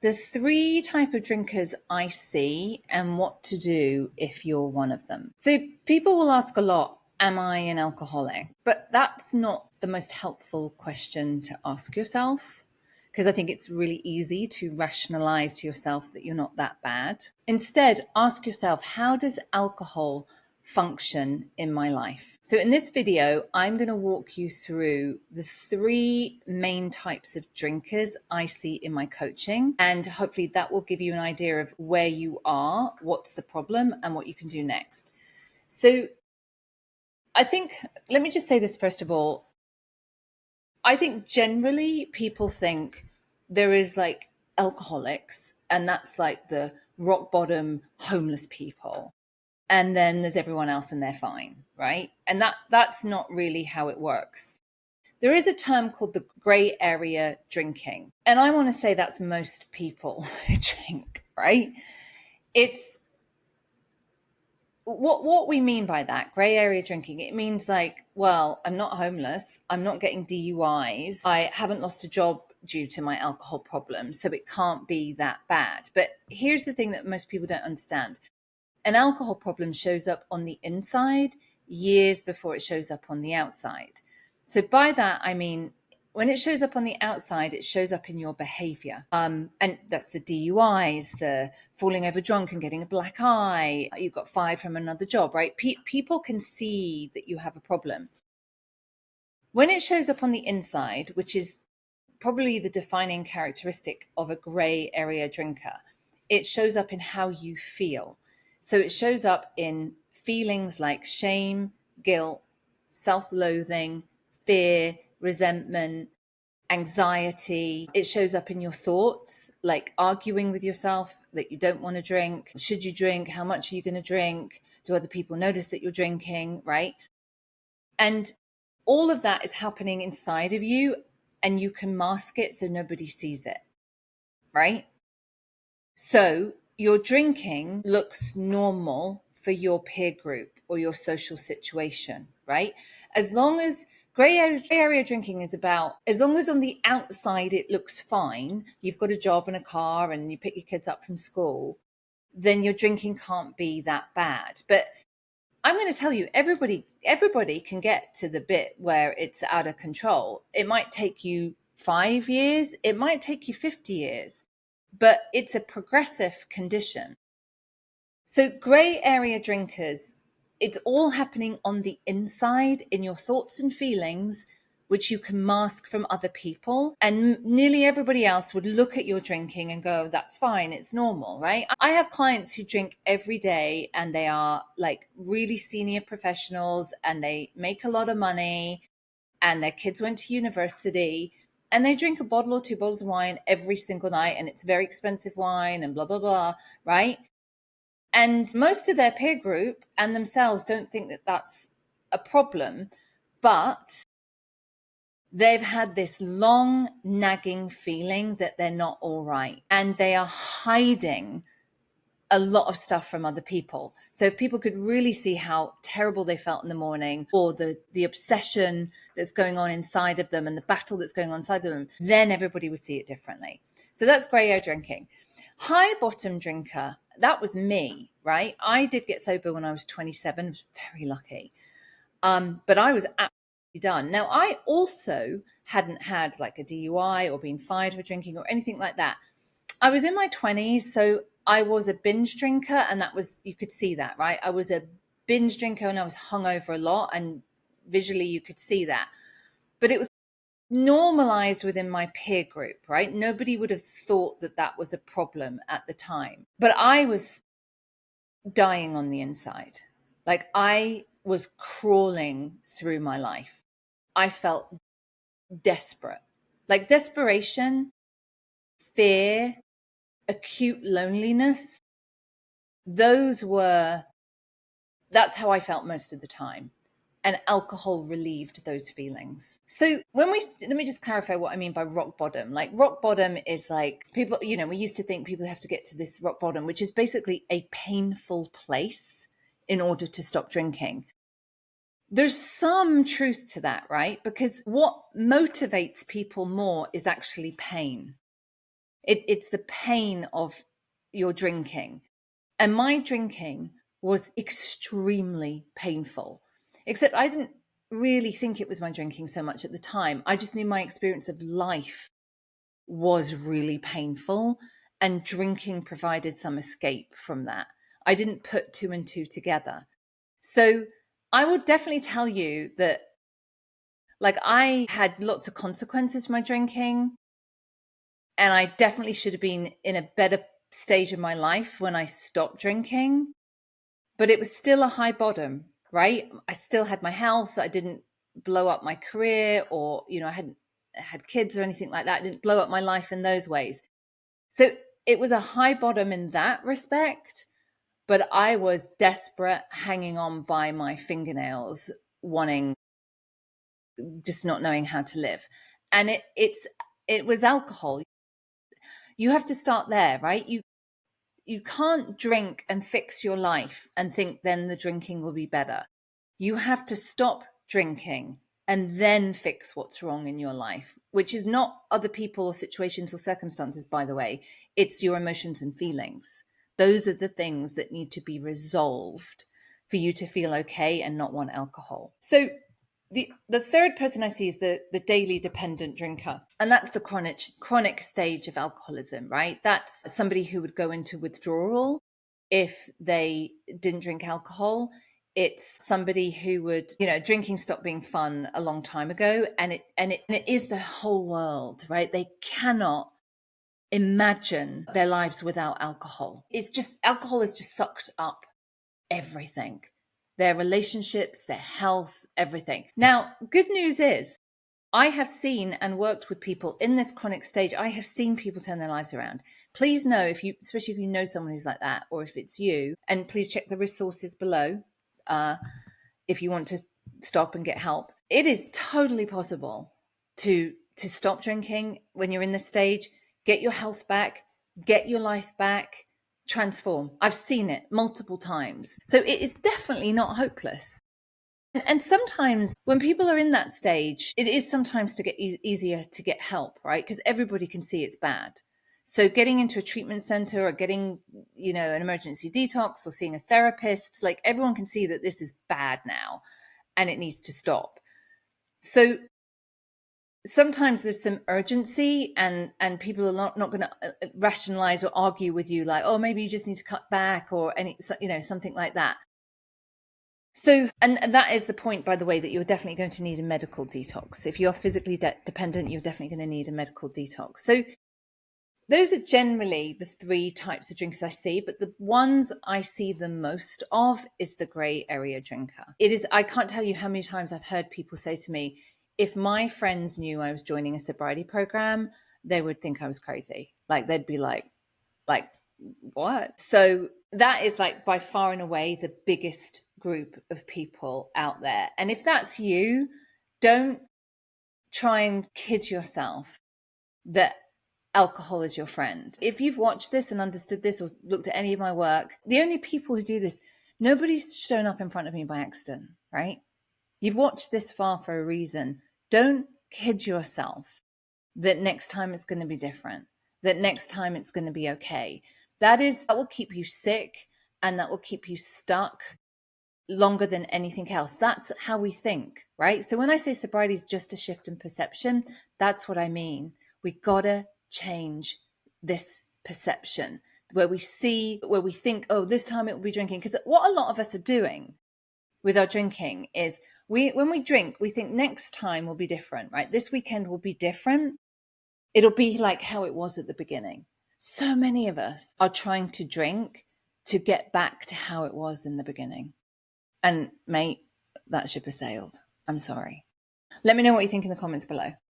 The three type of drinkers I see and what to do if you're one of them. So people will ask a lot, am I an alcoholic? But that's not the most helpful question to ask yourself, because I think it's really easy to rationalize to yourself that you're not that bad. Instead, ask yourself, how does alcohol function in my life? So in this video, I'm going to walk you through the three main types of drinkers I see in my coaching. And hopefully that will give you an idea of where you are, what's the problem, and what you can do next. So I think, let me just say this first of all. I think generally people think there is like alcoholics, and that's like the rock bottom homeless people. And then there's everyone else and they're fine, right? And that's not really how it works. There is a term called the gray area drinking. And I want to say that's most people who drink, right? It's what we mean by that gray area drinking. It means like, well, I'm not homeless, I'm not getting DUIs, I haven't lost a job due to my alcohol problem, so it can't be that bad. But here's the thing that most people don't understand. An alcohol problem shows up on the inside years before it shows up on the outside. So by that, I mean, when it shows up on the outside, it shows up in your behavior. And that's the DUIs, the falling over drunk and getting a black eye. You got fired from another job, right? People can see that you have a problem. When it shows up on the inside, which is probably the defining characteristic of a gray area drinker, it shows up in how you feel. So it shows up in feelings like shame, guilt, self-loathing, fear, resentment, anxiety. It shows up in your thoughts, like arguing with yourself that you don't want to drink. Should you drink? How much are you going to drink? Do other people notice that you're drinking, right? And all of that is happening inside of you, and you can mask it so nobody sees it, right? So your drinking looks normal for your peer group or your social situation, right? As long as gray area drinking is about, as long as on the outside it looks fine, you've got a job and a car and you pick your kids up from school, then your drinking can't be that bad. But I'm going to tell you, everybody can get to the bit where it's out of control. It might take you 5 years, it might take you 50 years, but it's a progressive condition. So gray area drinkers, it's all happening on the inside in your thoughts and feelings, which you can mask from other people. And nearly everybody else would look at your drinking and go, that's fine, it's normal, right? I have clients who drink every day and they are like really senior professionals and they make a lot of money and their kids went to university and they drink a bottle or 2 bottles of wine every single night, and it's very expensive wine and blah, blah, blah, right? And most of their peer group and themselves don't think that that's a problem, but they've had this long nagging feeling that they're not all right, and they are hiding a lot of stuff from other people. So if people could really see how terrible they felt in the morning, or the obsession that's going on inside of them and the battle that's going on inside of them, then everybody would see it differently. So that's grey area drinking. High bottom drinker, that was me, right? I did get sober when I was 27. I was very lucky. But I was absolutely done. Now, I also hadn't had like a DUI or been fired for drinking or anything like that. I was in my 20s, so I was a binge drinker, and that was, you could see that, right? I was a binge drinker and I was hungover a lot, and visually you could see that. But it was normalized within my peer group, right? Nobody would have thought that that was a problem at the time. But I was dying on the inside. Like I was crawling through my life. I felt desperate, like desperation, fear, acute loneliness. That's how I felt most of the time. And alcohol relieved those feelings. So let me just clarify what I mean by rock bottom. Like rock bottom is like people, we used to think people have to get to this rock bottom, which is basically a painful place in order to stop drinking. There's some truth to that, right? Because what motivates people more is actually pain. It's the pain of your drinking. And my drinking was extremely painful, except I didn't really think it was my drinking so much at the time. I just knew my experience of life was really painful, and drinking provided some escape from that. I didn't put two and two together. So I would definitely tell you that, like, I had lots of consequences for my drinking, and I definitely should have been in a better stage of my life when I stopped drinking, but it was still a high bottom, right? I still had my health. I didn't blow up my career, or, I hadn't had kids or anything like that. I didn't blow up my life in those ways. So it was a high bottom in that respect, but I was desperate, hanging on by my fingernails, wanting, just not knowing how to live. And it was alcohol. You have to start there, right? You can't drink and fix your life and think then the drinking will be better. You have to stop drinking and then fix what's wrong in your life, which is not other people or situations or circumstances, by the way. It's your emotions and feelings. Those are the things that need to be resolved for you to feel okay and not want alcohol. So the third person I see is the daily dependent drinker. And that's the chronic stage of alcoholism, right? That's somebody who would go into withdrawal if they didn't drink alcohol. It's somebody who would, drinking stopped being fun a long time ago. And it is the whole world, right? They cannot imagine their lives without alcohol. Alcohol has just sucked up everything. Their relationships, their health, everything. Now, good news is I have seen and worked with people in this chronic stage. I have seen people turn their lives around. Please know, especially if you know someone who's like that, or if it's you, and please check the resources below if you want to stop and get help. It is totally possible to stop drinking when you're in this stage, get your health back, get your life back, transform. I've seen it multiple times. So it is definitely not hopeless. And sometimes when people are in that stage, it is sometimes to get easier to get help, right? Because everybody can see it's bad. So getting into a treatment center or getting, an emergency detox or seeing a therapist, like, everyone can see that this is bad now and it needs to stop. So sometimes there's some urgency, and people are not going to rationalize or argue with you like, oh, maybe you just need to cut back or something like that. So, and that is the point, by the way, that you're definitely going to need a medical detox. If you're physically dependent, you're definitely going to need a medical detox. So those are generally the three types of drinkers I see, but the ones I see the most of is the gray area drinker. I can't tell you how many times I've heard people say to me, if my friends knew I was joining a sobriety program, they would think I was crazy. Like, they'd be like, what? So that is, like, by far and away the biggest group of people out there. And if that's you, don't try and kid yourself that alcohol is your friend. If you've watched this and understood this or looked at any of my work, the only people who do this, nobody's shown up in front of me by accident, right? You've watched this far for a reason. Don't kid yourself that next time it's going to be different, that next time it's going to be okay. That will keep you sick, and that will keep you stuck longer than anything else. That's how we think, right? So when I say sobriety is just a shift in perception, that's what I mean. We gotta change this perception where we think, oh, this time it will be drinking. Because what a lot of us are doing with our drinking is when we drink, we think next time will be different, right? This weekend will be different. It'll be like how it was at the beginning. So many of us are trying to drink to get back to how it was in the beginning. And mate, that ship has sailed. I'm sorry. Let me know what you think in the comments below.